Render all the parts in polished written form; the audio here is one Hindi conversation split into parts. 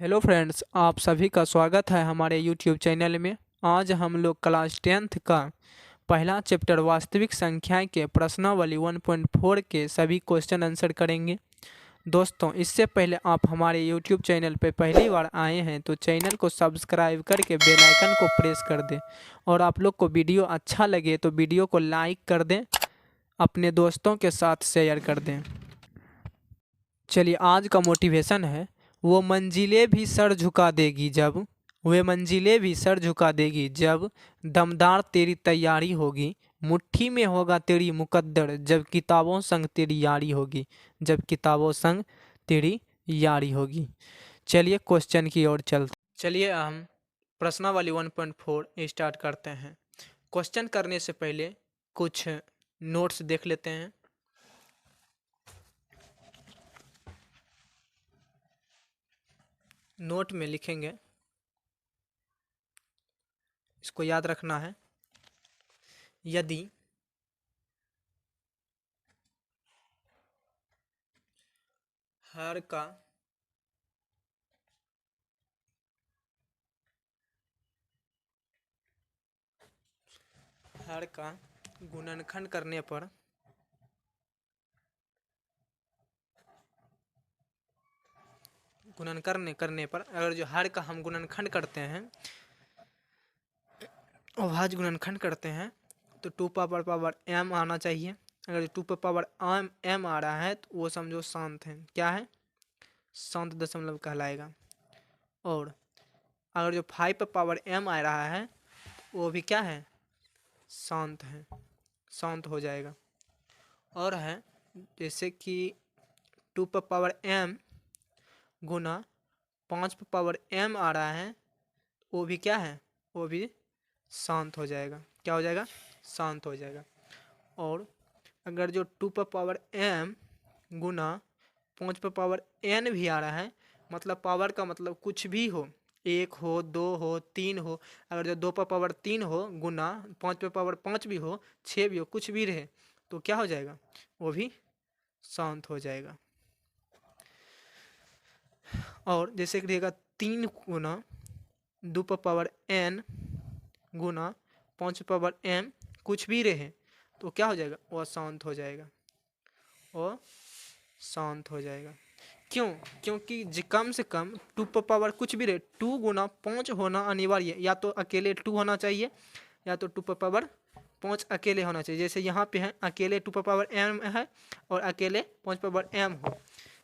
हेलो फ्रेंड्स, आप सभी का स्वागत है हमारे यूट्यूब चैनल में। आज हम लोग क्लास 10th का पहला चैप्टर वास्तविक संख्याएं के प्रश्नावली 1.4 के सभी क्वेश्चन आंसर करेंगे। दोस्तों, इससे पहले आप हमारे यूट्यूब चैनल पर पहली बार आए हैं तो चैनल को सब्सक्राइब करके बेल आइकन को प्रेस कर दें और आप लोग को वीडियो अच्छा लगे तो वीडियो को लाइक कर दें, अपने दोस्तों के साथ शेयर कर दें। चलिए, आज का मोटिवेशन है, वो मंजिलें भी सर झुका देगी जब, वे मंजिलें भी सर झुका देगी जब दमदार तेरी तैयारी होगी, मुट्ठी में होगा तेरी मुकद्दर जब किताबों संग तेरी यारी होगी, जब किताबों संग तेरी यारी होगी। चलिए क्वेश्चन की ओर चलते। चलिए हम प्रश्नावली 1.4 स्टार्ट करते हैं। क्वेश्चन करने से पहले कुछ नोट्स देख लेते हैं। नोट में लिखेंगे, इसको याद रखना है। यदि हर का गुणनखंड करने पर अगर जो हर का हम गुणनखंड करते हैं, अभाज्य गुणनखंड करते हैं तो 2 पावर m आना चाहिए। अगर 2 पावर m आ रहा है तो वो समझो शांत है। क्या है? शांत दशमलव कहलाएगा। और अगर जो 5 पावर m आ रहा है वो भी क्या है? शांत है, शांत हो जाएगा। और है जैसे कि 2 पावर m गुना 5 पावर m आ रहा है, वो भी क्या है? वो भी शांत हो जाएगा। क्या हो जाएगा? शांत हो जाएगा। और अगर जो 2 पावर m गुना 5 पावर n भी आ रहा है, मतलब पावर का मतलब कुछ भी हो, 1 हो, 2 हो, 3 हो। अगर जो 2 पावर 3 हो गुना 5 पावर 5 भी हो, 6 भी हो, कुछ भी रहे तो क्या हो जाएगा? वो भी शांत हो जाएगा। और जैसे कि रहेगा 3 गुना 2 पावर n गुना 5 पावर m, कुछ भी रहे तो क्या हो जाएगा? वो शांत हो जाएगा। वो शांत हो जाएगा। क्यों? क्योंकि कम से कम 2 पावर कुछ भी रहे, 2 गुना 5 होना अनिवार्य है। या तो अकेले 2 होना चाहिए या तो 2 पावर 5 अकेले होना चाहिए। जैसे यहाँ पे है अकेले 2 पावर m है और अकेले 5 पावर m हो,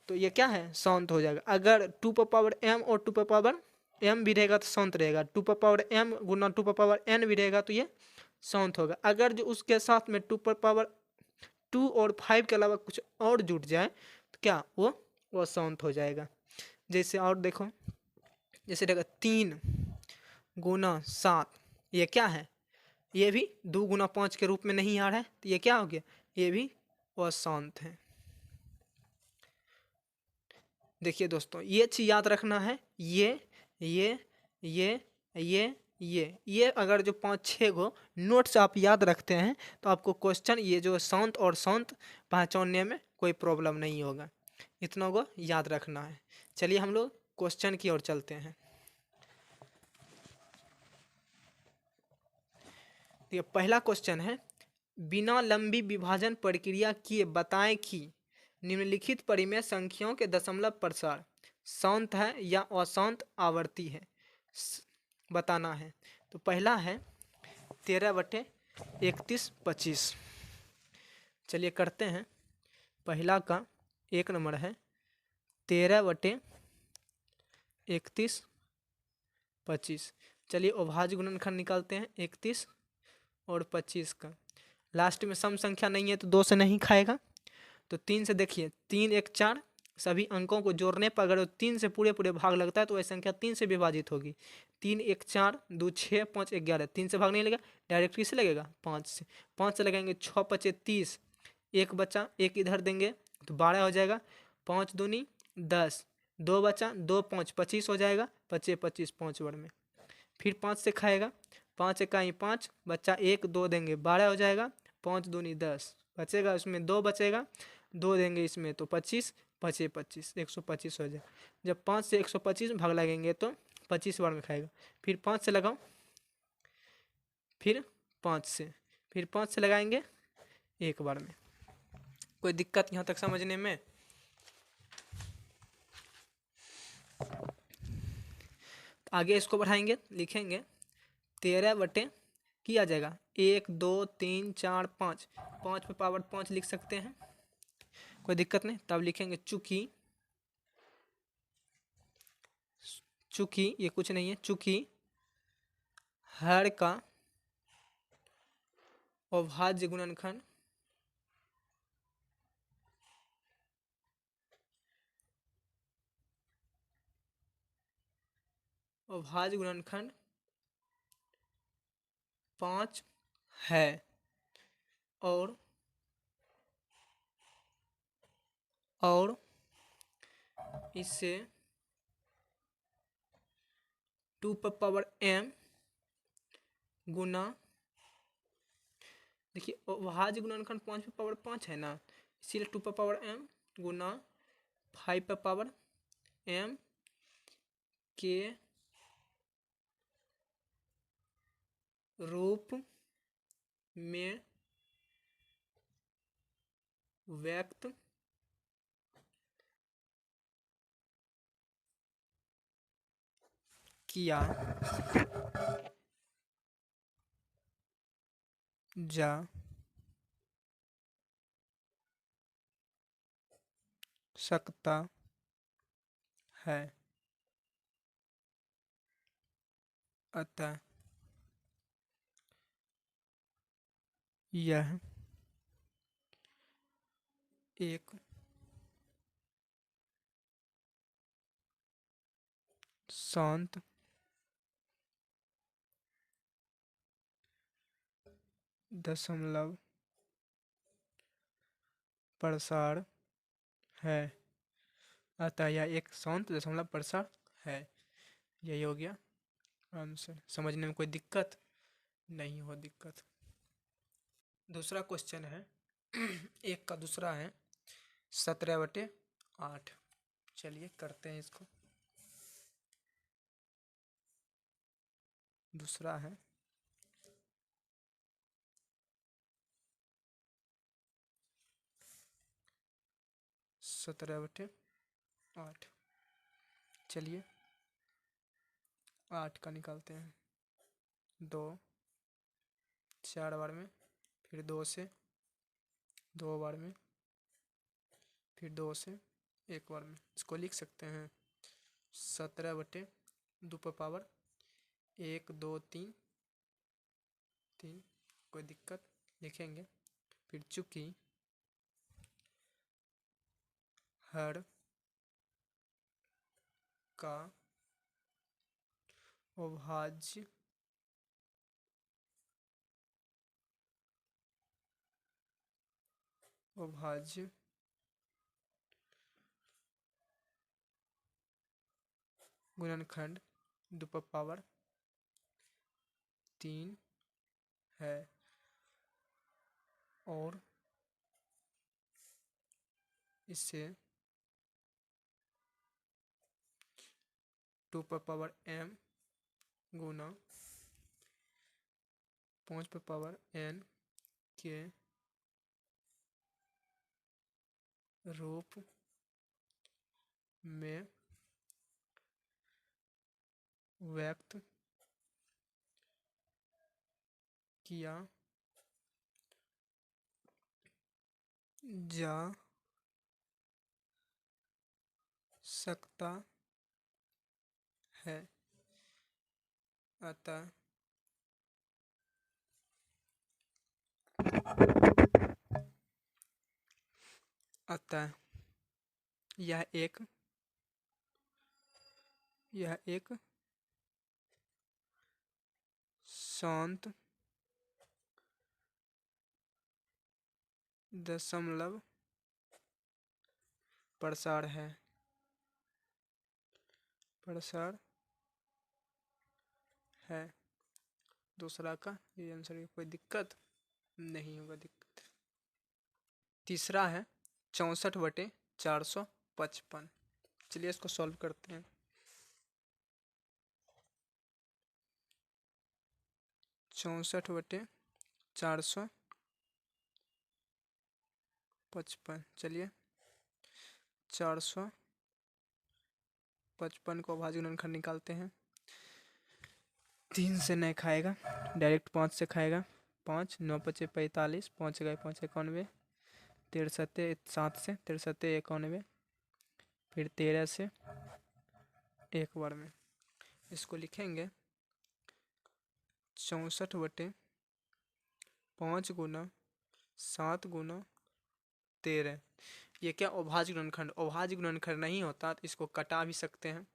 तो ये क्या है? शांत हो जाएगा। अगर 2 पावर m और 2 पावर m भी रहेगा तो शांत रहेगा। 2 पावर m गुना 2 पावर n भी रहेगा तो ये शांत होगा। अगर जो उसके साथ में 2 पावर 2 और 5 के अलावा कुछ और जुट जाए तो क्या वो शांत हो जाएगा। जैसे और देखो, जैसे रहेगा 3 गुना 7, ये क्या है? ये भी 2 गुना 5 के रूप में नहीं आ रहा है, तो ये क्या हो गया? ये भी अशांत है। देखिए दोस्तों, ये चीज याद रखना है। ये ये ये ये अगर जो 5-6 गो नोट्स आप याद रखते हैं तो आपको क्वेश्चन ये जो शांत और शांत पहचानने में कोई प्रॉब्लम नहीं होगा। इतना को याद रखना है। चलिए हम लोग क्वेश्चन की ओर चलते हैं। देखिए पहला क्वेश्चन है, बिना लंबी विभाजन प्रक्रिया किए बताएं कि निम्नलिखित परिमेय संख्याओं के दशमलव प्रसार शांत है या अशांत आवर्ती है, बताना है। तो पहला है 13/31/25। चलिए करते हैं। पहला का 1 नंबर है 13/31/25। चलिए अभाज्य गुणनखंड निकालते हैं 31 और 25 का। लास्ट में सम संख्या नहीं है तो 2 से नहीं खाएगा, तो 3 से देखिए, 3 1 4, सभी अंकों को जोड़ने पर अगर 3 से पूरे पूरे भाग लगता है तो वह संख्या 3 से विभाजित होगी। 3 1 4, 2 6, 5 11, 3 से भाग नहीं लगेगा, डायरेक्ट किससे लगेगा? 5 से। 5 से लगाएंगे 6 5 30, एक बचा, एक इधर देंगे तो 12 हो जाएगा। 5 दूनी 10, 2 बचा, 2 5 25 हो जाएगा। 25 25 5 वर्ड में। फिर 5 से खाएगा, 5 इकाई 5 बच्चा, 1 2 देंगे 12 हो जाएगा। 5 दूनी 10 बचेगा, उसमें 2 बचेगा, 2 देंगे इसमें तो 25 पचे 25, 125 हो जाए। जब 5 से 125 में भाग लगेंगे तो 25 बार में खाएगा। फिर 5 से लगाओ, फिर 5 से, फिर 5 से लगाएंगे एक बार में। कोई दिक्कत यहाँ तक समझने में? आगे इसको बढ़ाएंगे, लिखेंगे 13 बटे किया जाएगा 1 2 3 4 5, 5 पे पावर 5 लिख सकते हैं, कोई दिक्कत नहीं। तब लिखेंगे चूंकि, चूंकि ये कुछ नहीं है, चूंकि हर का अभाज्य गुणनखंड अभाज्य गुणनखंड 5 है और इससे 2 पर पावर m गुना, देखिए अभाज्य गुणनखंड 5 पर पावर 5 है ना, इसीलिए 2 पर पावर m गुना 5 पर पावर m के रूप में व्यक्त किया जा सकता है। अतः यह एक शांत दशमलव प्रसार है। अतः यह एक शांत दशमलव प्रसार है। यही हो गया आंसर। समझने में कोई दिक्कत नहीं हो दिक्कत। दूसरा क्वेश्चन है एक का दूसरा है 17/8। चलिए करते हैं इसको। दूसरा है 17/8। चलिए 8 का निकालते हैं। 2 4 बार में, फिर 2 से 2 बार में, फिर 2 से 1 बार में। इसको लिख सकते हैं 17/2 पर पावर 1 2 3 3। कोई दिक्कत, लिखेंगे। फिर चूंकि हर का अभाज्य गुणनखंड 2 पर पावर 3 है और इससे 2 पर पावर m गुना 5 पर पावर n के रूप में व्यक्त किया जा सकता है। अतः यह एक शांत दशमलव प्रसार है। दूसरा का ये आंसर है। कोई दिक्कत नहीं होगा दिक्कत। तीसरा है 64/400। 55। चलिए इसको सॉल्व करते हैं। 64/455। चलिए 455 को अभाज्य गुणनखंड निकालते हैं। 3 से नहीं खाएगा, डायरेक्ट 5 से खाएगा। 5 9 5 45, 5 गए 5 91, 13 7 से 13 91, फिर 13 से एक बार में इसको लिखेंगे 64/5 गुना 7 गुना 13। ये क्या अभाज्य गुणनखंड, अभाज्य गुणनखंड नहीं होता तो इसको कटा भी सकते हैं,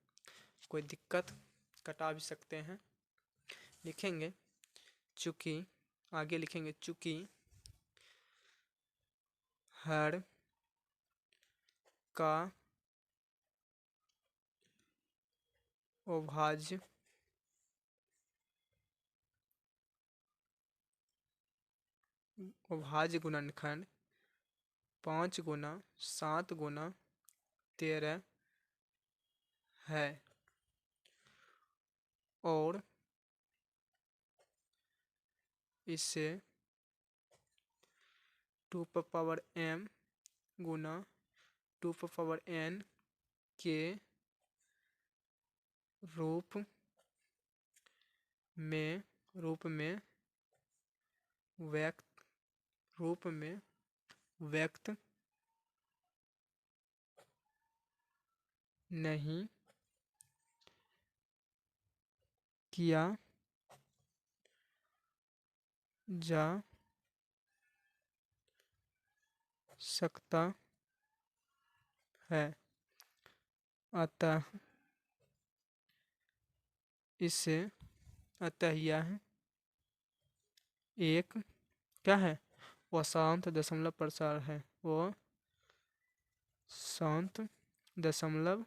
कोई दिक्कत, कटा भी सकते हैं। लिखेंगे चूंकि, आगे लिखेंगे चूंकि हर का अभाज्य गुणनखंड 5 गुना 7 गुना 13 है और इसे 2m गुना 2n के रूप में व्यक्त नहीं किया जा सकता है, अतः यह एक क्या है, अशांत दशमलव प्रसार है। वो शांत दशमलव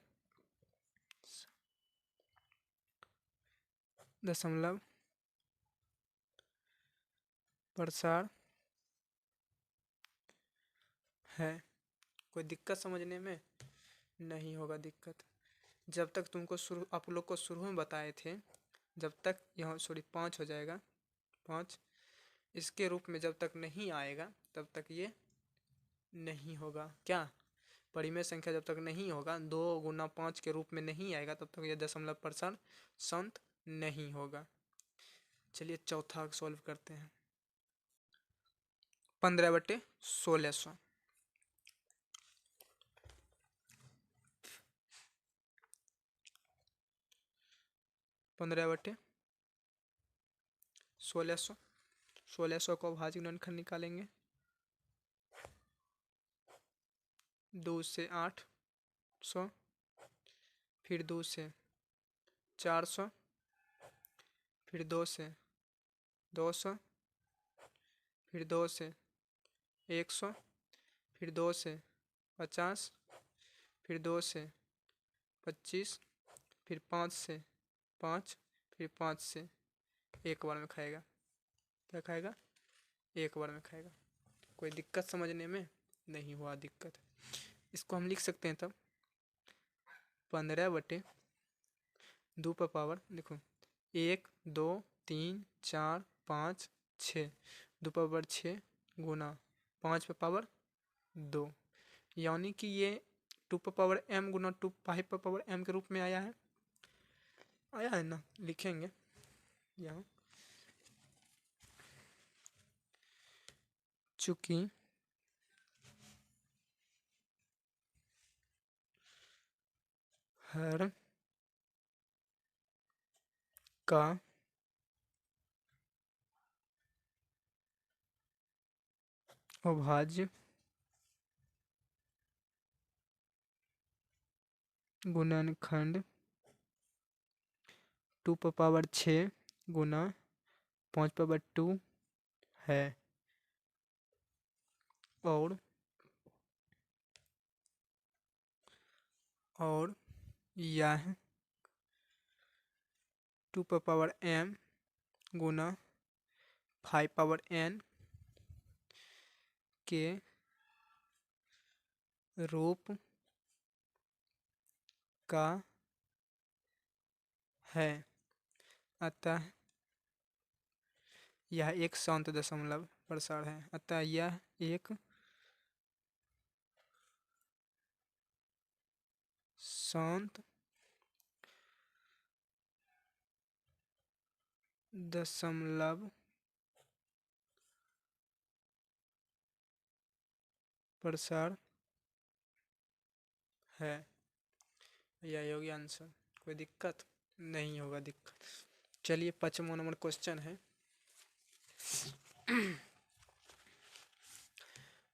प्रसार है। कोई दिक्कत समझने में नहीं होगा दिक्कत। जब तक तुमको आप लोग को शुरू में बताए थे, जब तक यहाँ 5 हो जाएगा, 5 इसके रूप में जब तक नहीं आएगा तब तक ये नहीं होगा। क्या, परिमेय संख्या जब तक नहीं होगा, 2 गुना 5 के रूप में नहीं आएगा तब तक ये दशमलव प्रसार शांत नहीं होगा। चलिए चौथा सॉल्व करते हैं। 15/1600। 15/1600, 1600 को अभाज्य गुणनखंड निकालेंगे। 2 से 800, फिर 2 से 400, फिर 2 से 200, फिर 2 से 100, फिर 2 से 50, फिर 2 से 25, फिर 5 से 5, फिर 5 से एक बार में खाएगा। क्या खाएगा, एक बार में खाएगा। कोई दिक्कत समझने में नहीं हुआ दिक्कत। इसको हम लिख सकते हैं तब 15/2 पर पावर, देखो 1 2 3 4 5 6, 2 पावर 6 गुना 5 पर पावर 2, यानी कि ये 2 पर पावर m गुना 5 पर पावर m के रूप में आया है ना। लिखेंगे यहाँ चूंकि हर का अभाज्य गुणनखंड 2 पर पावर 6 गुना 5 पावर 2 है और यह 2 पर पावर m गुना 5 पावर n के रूप का है, अतः यह एक शांत दशमलव प्रसार है। अतः यह एक शांत दशमलव प्रसार है। यह हो गया आंसर। कोई दिक्कत नहीं होगा दिक्कत। चलिए 5वां नंबर क्वेश्चन है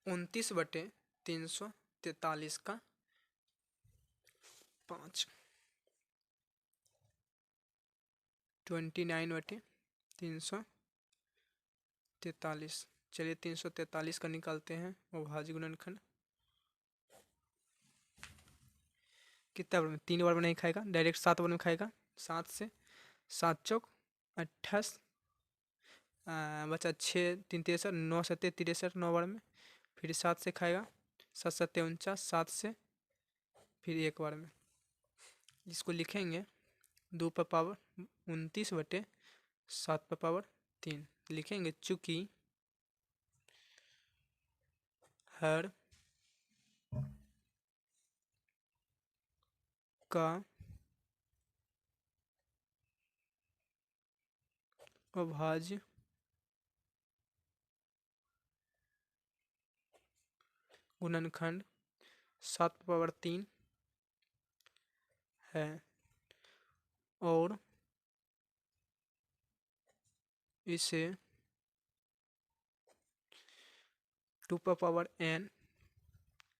29/343 का 5। 29/343। चलिए 343 का निकालते हैं अभाज्य गुणनखंड। कितना बार में? 3 बार में नहीं खाएगा, डायरेक्ट 7 बार में खाएगा। 7 से 7 चौक 28, बचा 6 3 63, 9 7 63, 9 बार में। फिर 7 से खाएगा, 7 7 49, 7 से फिर 1 बार में। इसको लिखेंगे 2 पर पावर 29/7 पर पावर 3 लिखेंगे, चूंकि हर का अभाज्य गुणनखंड 7 पर पावर 3 है और इसे 2 पर पावर n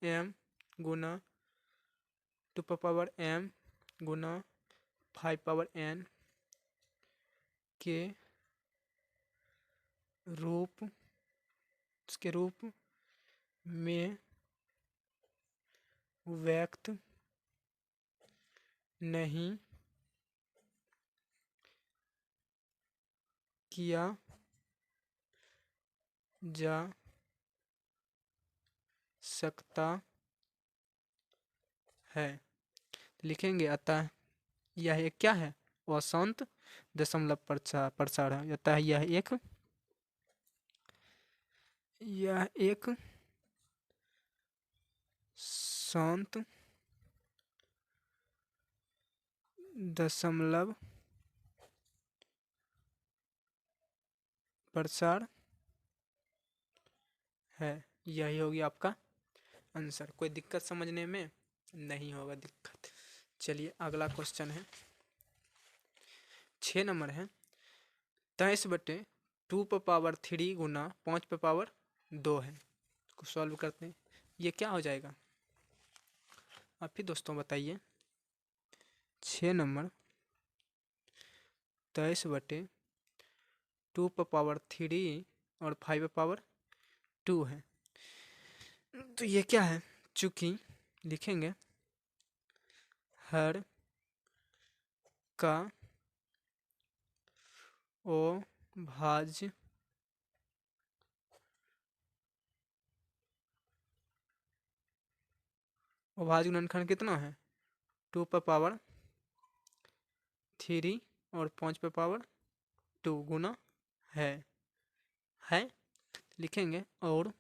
m गुना 2 पर पावर m गुना 5 पावर n के रूप में व्यक्त नहीं किया जा सकता है। लिखेंगे अतः यह एक क्या है? अशांत दशमलव प्रसार है। अतः यह एक शांत दशमलव प्रसार है। यही होगी आपका आंसर। कोई दिक्कत समझने में नहीं होगा दिक्कत। चलिए अगला क्वेश्चन है 6 नंबर है 23/2 पर पावर 3 गुना 5 पर पावर 2 है। इसको सॉल्व करते हैं। ये क्या हो जाएगा? आप ही दोस्तों बताइए। 6 नंबर 23/2 पर पावर 3 और 5 पर पावर 2 है। तो ये क्या है? चूंकि लिखेंगे हर का अभाज्य गुणनखंड कितना है? 2 पर पावर 3 और 5 पर पावर 2 गुना है लिखेंगे और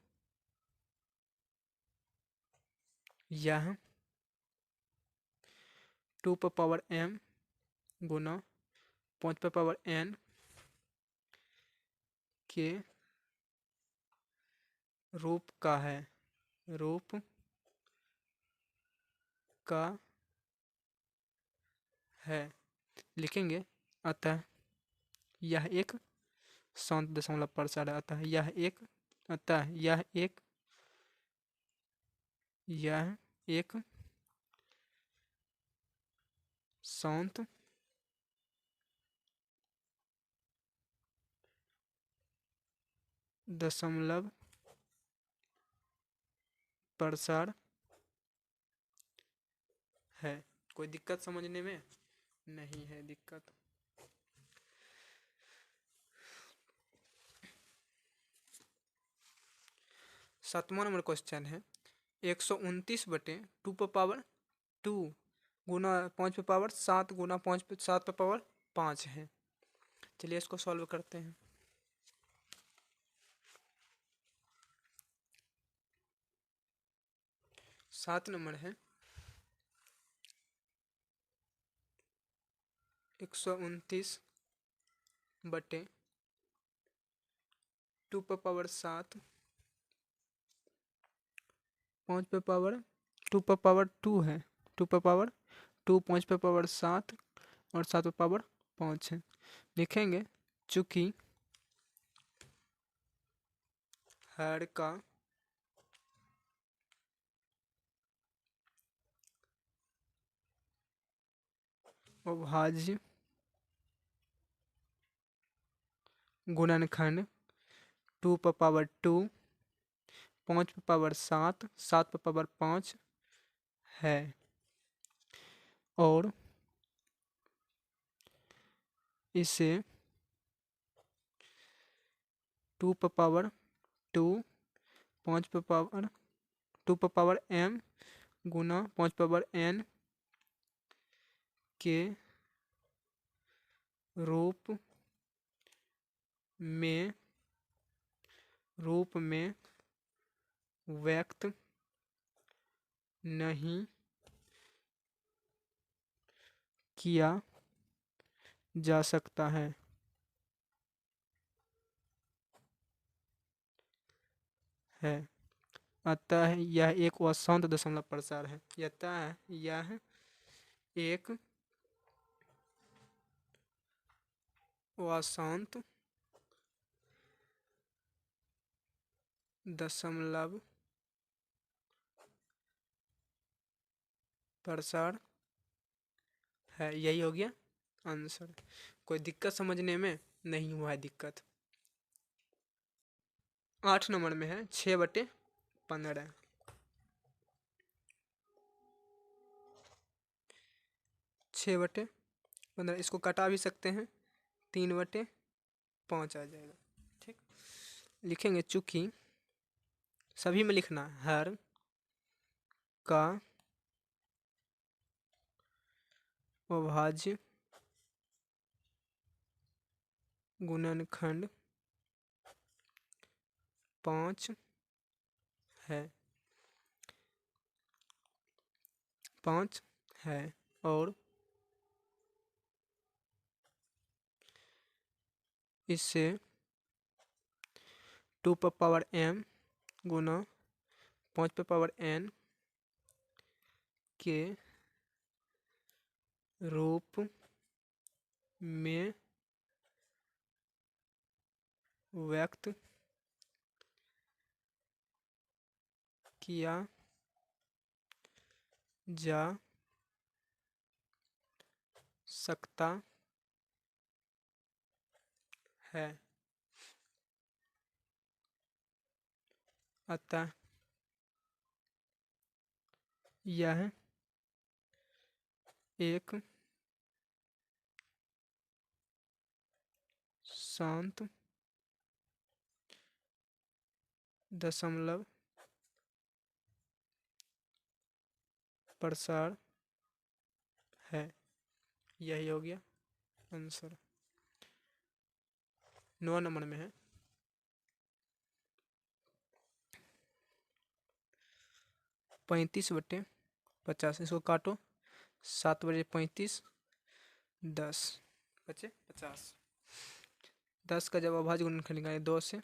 यह 2 पर पावर m गुना 5 पर पावर n के रूप का है। रूप का है लिखेंगे। अतः यह एक शांत दशमलव प्रसार है। अतः यह एक शांत दशमलव प्रसार है। कोई दिक्कत समझने में नहीं है दिक्कत। सातवां नंबर क्वेश्चन है 129/2 पर पावर 2 गुना 5 पे पावर 7 गुना 5 पे 7 पे पावर 5 है। चलिए इसको सॉल्व करते हैं। सात नंबर है 129 बटे 2 पे पावर 7 5 पे पावर 2 पे पावर 2 है, 2 पे पावर 2 5 पे पावर 7 और 7 पे पावर 5 है। लिखेंगे चूंकि हर का अभाज्य गुणनखंड 2 पे पावर 2 5 पे पावर 7 7 पे पावर 5 है और इसे 2 पे पावर 2 5 पे पावर 2 पे पावर m गुना 5 पे पावर n के रूप में व्यक्त नहीं किया जा सकता है। अतः यह एक अशांत दशमलव प्रसार है। अतः यह एक अशांत दशमलव प्रसार है। यही हो गया आंसर। कोई दिक्कत समझने में नहीं हुआ है दिक्कत। 8 नंबर में है 6/15 6/15 इसको कटा भी सकते हैं 3/5 आ जाएगा। ठीक, लिखेंगे चूंकि सभी में लिखना हर का अभाज्य गुणनखंड 5 है 5 है और इससे 2 पे पावर m गुना 5 पे पावर n के रूप में व्यक्त किया जा सकता है। अतः यह एक शांत दशमलव प्रसार है। यही हो गया आंसर। 9 नंबर में है 35/50 इसको काटो 7/35 10 बचे 50। 10 का जब अभाज्य गुणनखंड निकालेंगे 2 से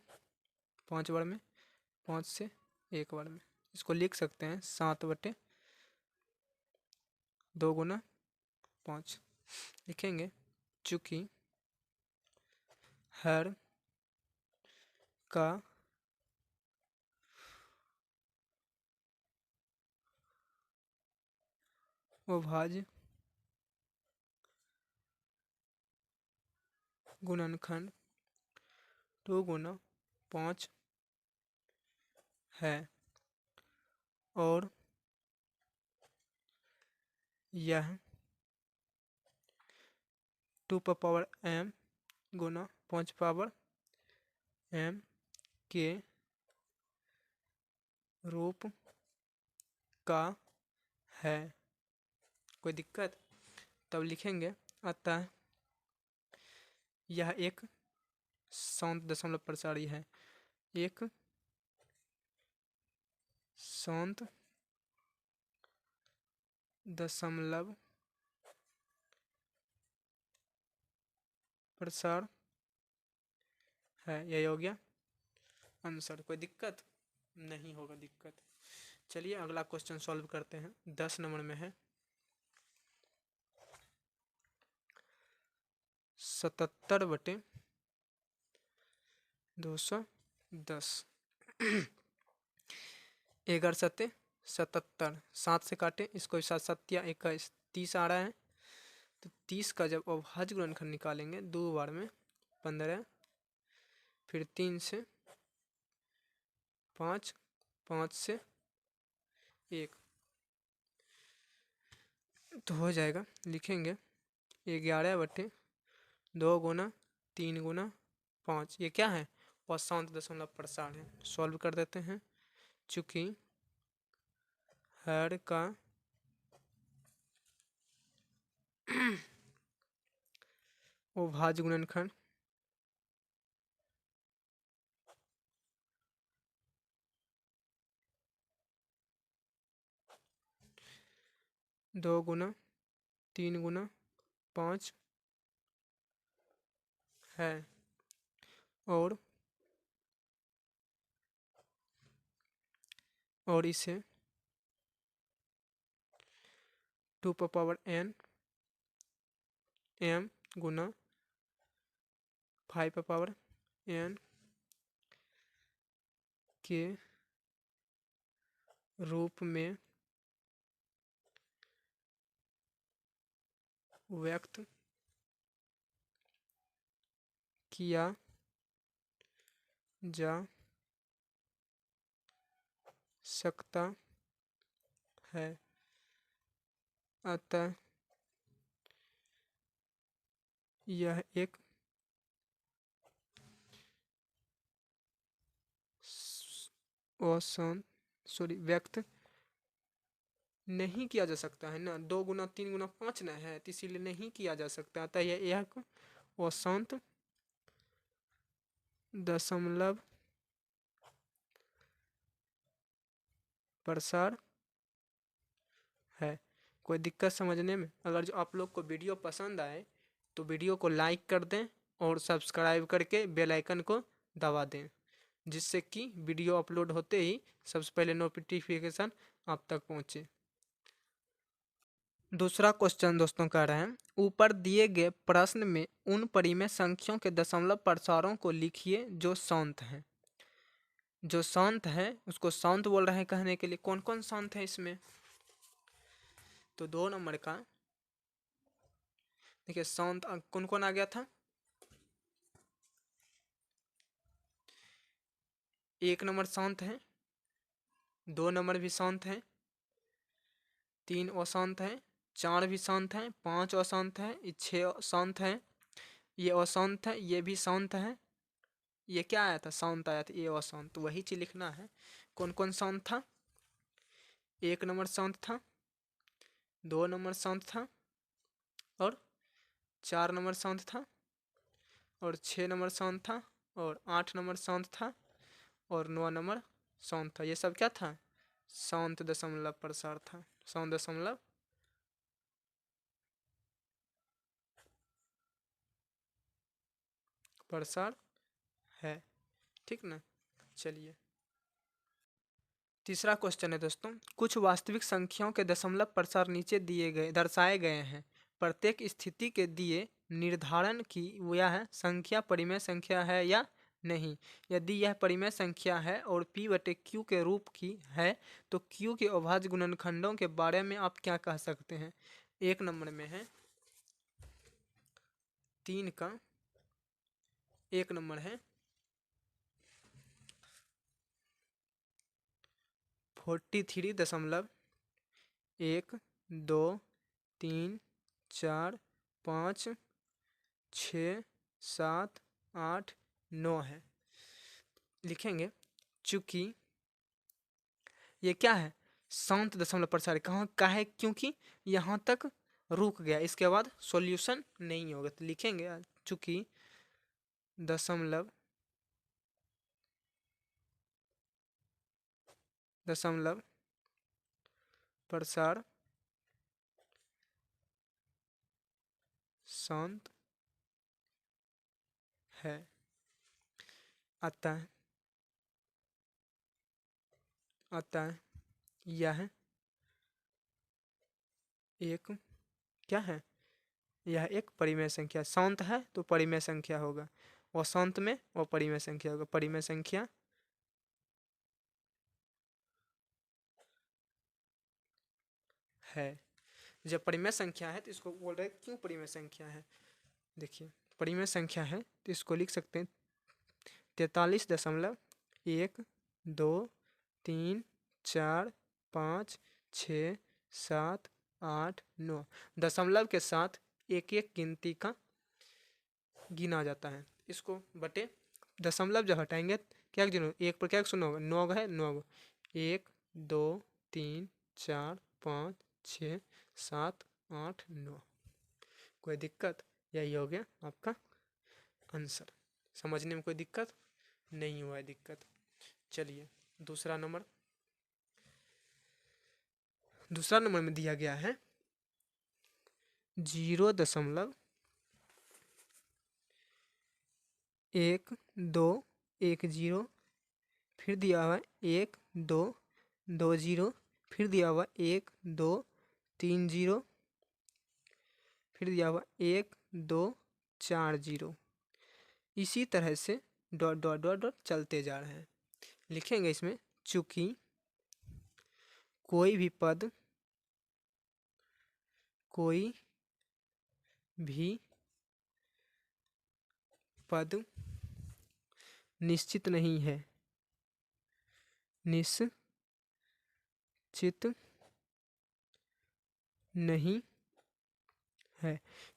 5 बार में 5 से 1 बार में इसको लिख सकते हैं 7/2 गुना 5 लिखेंगे चूंकि हर का अभाज्य गुणनखंड 2 गुना 5 है और यह 2 पर पावर m गुना 5 पावर m के रूप का है। कोई दिक्कत? तब लिखेंगे अतः यह एक शांत दशमलव प्रसारी है, एक शांत दशमलव प्रसार है। यही हो गया आंसर। कोई दिक्कत नहीं होगा दिक्कत। चलिए अगला क्वेश्चन सॉल्व करते हैं। 10 नंबर में है 77/210। 11 सत्ते 77, 7 से काटे इसको, 7 सत्या 21, 30 आ रहा है। तो 30 का जब अभाज्य गुणनखंड निकालेंगे 2 बार में 15, फिर 3 से 5, 5 से 1, तो हो जाएगा। लिखेंगे 11/2 गुना 3 गुना 5। ये क्या है? अशांत दशमलव प्रसार है। सॉल्व कर देते हैं। चूंकि हर का अभाज्य गुणनखंड दो गुना 3 गुना 5 है और इसे 2n m गुना 5n के रूप में व्यक्त किया जा सकता है। अतः यह एक व्यक्त नहीं किया जा सकता है ना, 2 गुना 3 गुना 5 ना है, तो इसीलिए नहीं किया जा सकता। अतः यह एक अशांत दशमलव प्रसार है। कोई दिक्कत समझने में? अगर जो आप लोग को वीडियो पसंद आए तो वीडियो को लाइक कर दें और सब्सक्राइब करके बेल आइकन को दबा दें, जिससे कि वीडियो अपलोड होते ही सबसे पहले नोटिफिकेशन आप तक पहुंचे। दूसरा क्वेश्चन दोस्तों कह रहे हैं, ऊपर दिए गए प्रश्न में उन परिमेय संख्याओं के दशमलव प्रसारों को लिखिए जो शांत हैं। जो शांत है उसको शांत बोल रहे हैं कहने के लिए। कौन कौन शांत है इसमें? तो 2 नंबर का देखिए शांत कौन कौन आ गया था? 1 नंबर शांत है, 2 नंबर भी शांत है, 3 अशांत है, 4 भी शांत है, 5 अशांत है, 6 शांत है, ये अशांत है, ये भी शांत है। ये क्या आया था? शांत आया था, ये अशांत। वही चीज लिखना है। कौन कौन शांत था? 1 नंबर शांत था, 2 नंबर शांत था, और 4 नंबर शांत था, और 6 नंबर शांत था, और 8 नंबर शांत था, और 9 नंबर शांत था। ये सब क्या था? शांत दशमलव प्रसार था। शांत दशमलव प्रसार है। ठीक ना? चलिए तीसरा क्वेश्चन है दोस्तों, कुछ वास्तविक संख्याओं के दशमलव प्रसार नीचे दर्शाए गए हैं। प्रत्येक स्थिति के दिए निर्धारण की यह संख्या परिमेय संख्या है या नहीं। यदि यह परिमेय संख्या है और p/q के रूप की है तो q के अभाज्य गुणनखंडों के बारे में आप क्या कह सकते हैं? 1 नंबर में है 3 का 1 नंबर है 43.1 2 3 4 5 6 7 8 9 है। लिखेंगे चूंकि ये क्या है? शांत दशमलव प्रसार कहाँ का है, क्योंकि यहाँ तक रुक गया, इसके बाद सॉल्यूशन नहीं होगा। तो लिखेंगे चूंकि दशमलव प्रसार शांत है, अतः यह एक क्या है, यह एक परिमेय संख्या। शांत है तो परिमेय संख्या होगा, और शांत में वो परिमेय संख्या होगा। परिमेय संख्या है। जब परिमेय संख्या है तो इसको बोल रहे हैं क्यों परिमेय संख्या है। देखिए परिमेय संख्या है तो इसको लिख सकते हैं 43.1 2 3 4 5 6 7 8 9 दशमलव के साथ एक एक गिनती का गिना जाता है। इसको बटे दशमलव जब हटाएंगे क्या गिनो, एक पर क्या सुना होगा, 9 है, 9 1 2 3 4 5 6 7 8 9। कोई दिक्कत, यही हो गया आपका आंसर। समझने में कोई दिक्कत नहीं हुआ है दिक्कत। चलिए दूसरा नंबर में दिया गया है 0.1 2 1 0, फिर दिया हुआ है 1 2 2 0, फिर दिया हुआ 1 2 3 0, फिर दिया हुआ 1 2 4 0। इसी तरह से डॉट डॉट डॉट डॉट चलते जा रहे हैं। लिखेंगे इसमें चूंकि कोई भी पद निश्चित नहीं है,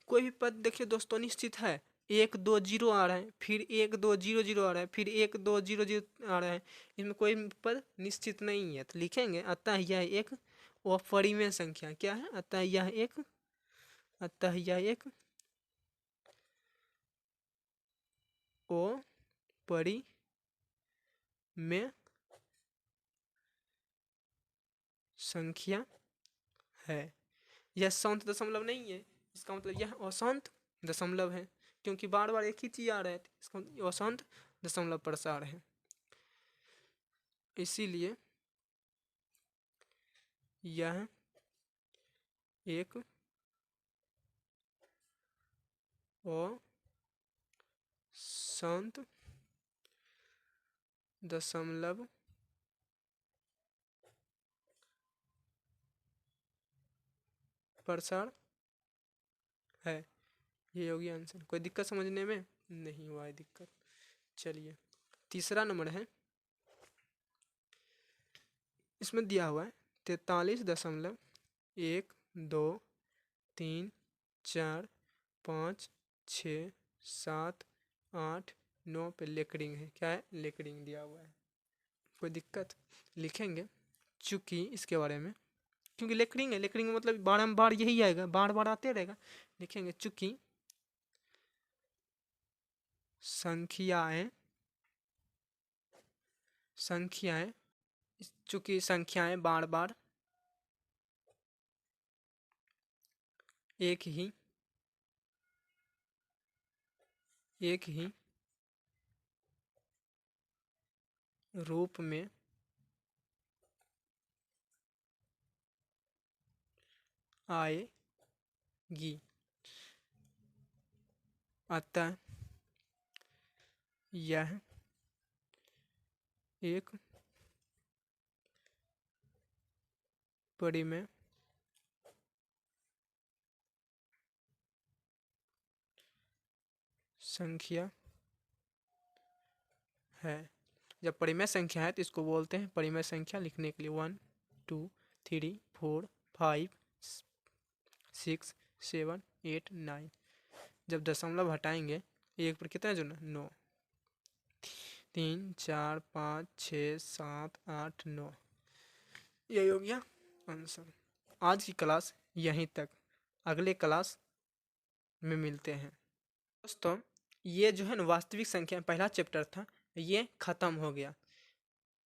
कोई भी पद देखिए दोस्तों निश्चित है। 1 2 0 आ रहा है, फिर 1 2 0 0 आ रहा है, फिर 1 2 0 0 आ रहा है। इसमें कोई पद निश्चित नहीं है। तो लिखेंगे अतः यह एक अपरिमेय संख्या क्या है, अतः यह एक अपरिमेय संख्या है। यह शांत दशमलव नहीं है, इसका मतलब यह अशांत दशमलव है, क्योंकि बार बार एक ही चीज आ रहा है, इसका अशांत दशमलव प्रसार है। इसीलिए यह एक अशांत दशमलव प्रसार है। ये होगी आंसर। कोई दिक्कत समझने में नहीं हुआ है दिक्कत। चलिए तीसरा नंबर है, इसमें दिया हुआ है 43.1 2 3 4 5 6 7 8 9 पे लेकरिंग है। क्या है, लेकरिंग दिया हुआ है। कोई दिक्कत, लिखेंगे चूंकि इसके बारे में, क्योंकि लेकरिंग है, लेकरिंग मतलब बारंबार यही आएगा, बार बार आते रहेगा। लिखेंगे चूंकि संख्याएं चूंकि संख्याएं बार बार एक ही रूप में आएगी, अतः यह एक परिमेय संख्या है। जब परिमेय संख्या है तो इसको बोलते हैं परिमेय संख्या। लिखने के लिए 1 2 3 4 5 6 7 8 9। जब दशमलव हटाएंगे एक पर कितना जुड़ना, 9 3 4 5 6 7 8 9। यही हो गया आंसर। आज की क्लास यहीं तक, अगले क्लास में मिलते हैं। दोस्तों ये जो है ना वास्तविक संख्या पहला चैप्टर था, ये ख़त्म हो गया।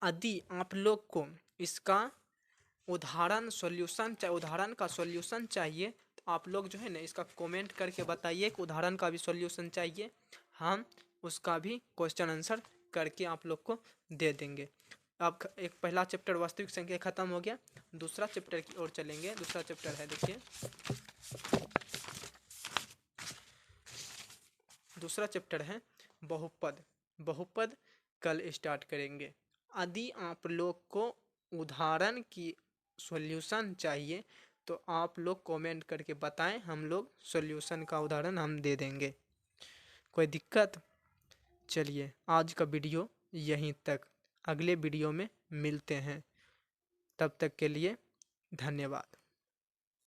यदि आप लोग को इसका उदाहरण का सॉल्यूशन चाहिए तो आप लोग जो है ना इसका कमेंट करके बताइए कि उदाहरण का भी सॉल्यूशन चाहिए, हम उसका भी क्वेश्चन आंसर करके आप लोग को दे देंगे। अब एक पहला चैप्टर वास्तविक संख्या खत्म हो गया, दूसरा चैप्टर की ओर चलेंगे। दूसरा चैप्टर है, देखिए दूसरा चैप्टर है बहुपद। बहुपद कल स्टार्ट करेंगे। यदि आप लोग को उदाहरण की सॉल्यूशन चाहिए तो आप लोग कमेंट करके बताएं, हम लोग सॉल्यूशन का उदाहरण हम दे देंगे। कोई दिक्कत? चलिए आज का वीडियो यहीं तक, अगले वीडियो में मिलते हैं। तब तक के लिए धन्यवाद।